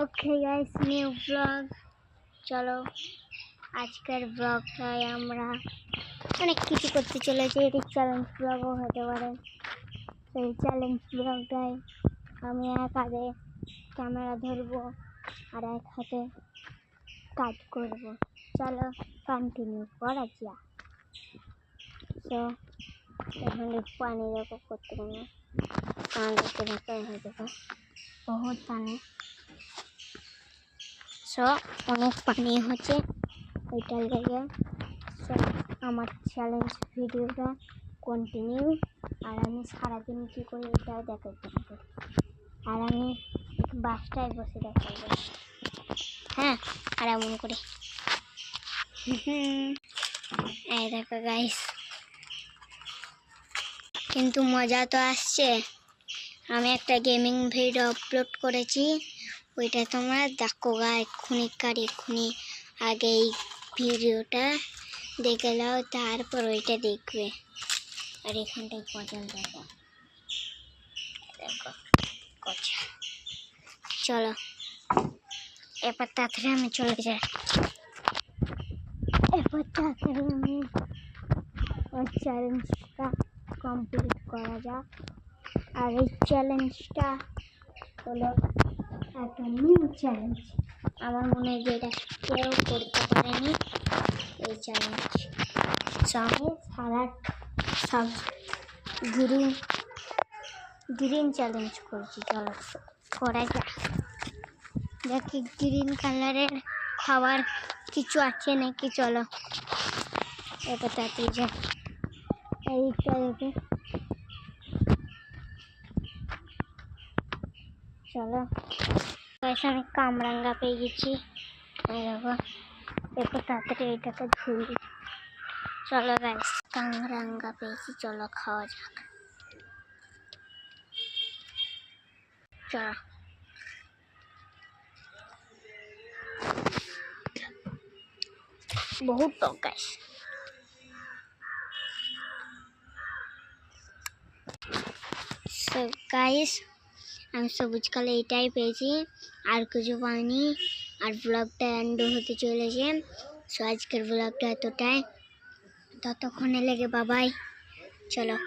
Okay guys, new blog. চলো আজকের ব্লগটায় আমরা অনেক কিছু করতে চলেছি। এটি চ্যালেঞ্জ ব্লগও হতে পারে। সেই চ্যালেঞ্জ ব্লগটায় আমি এক হাতে ক্যামেরা ধরবো আর এক হাতে কাজ করব। চলো কন্টিনিউ করা যাক। তো এখানে পানি দেখো কত হয়ে যাবে, বহুত পানি। সো অনেক পানি হচ্ছে ওইটার লেগে। সো আমার চ্যালেঞ্জ ভিডিওটা কন্টিনিউ। আর আমি সারাদিন কী করি এটা দেখাতে হবে। আর আমি বাসটায় বসে দেখাবো। হ্যাঁ, আর এমন করি। এই দেখো গাইস, কিন্তু মজা তো আসছে। আমি একটা গেমিং ভিডিও আপলোড করেছি, ওইটা তোমরা দেখো গা এক্ষুনি আগে এই ভিডিওটা দেখে নাও, তারপর ওইটা দেখবে। আর এখানটায় পচল দেখো, কচা। চলো এবার তাড়াতাড়ি আমি চলে যাই। এবার তাড়াতাড়ি আমি ওই চ্যালেঞ্জটা কমপ্লিট করা যাক। আর এই চ্যালেঞ্জটা হলো একটা নিউ চ্যালেঞ্জ। আমার মনে হয় যে এটা কেউ করতে পারেনি এই চ্যালেঞ্জ। আমি সব গ্রিন চ্যালেঞ্জ করছি। চলো করা যাক। দেখি গ্রিন কালারের খাবার কিছু আছে নাকি। চলো এটা তাতে যা এইটা দেখে। চলো পয়সা আমি কামরাঙ্গা পেয়ে গেছি। দেখো একটু তাড়াতাড়ি এইটাকে ধুই। চলো গাইস, কামরাঙ্গা পেয়েছি, চলো খাওয়া যাক। চলো বহুত টক গাইস। সো গাইস, আমি সবুজ কালার এটাই পেয়েছি, আর কিছু পাইনি। আর ব্লগটা এন্ড হতে চলেছে। সো আজকের ব্লগটা এতটাই, ততক্ষণে লেগে বাবাই। চলো।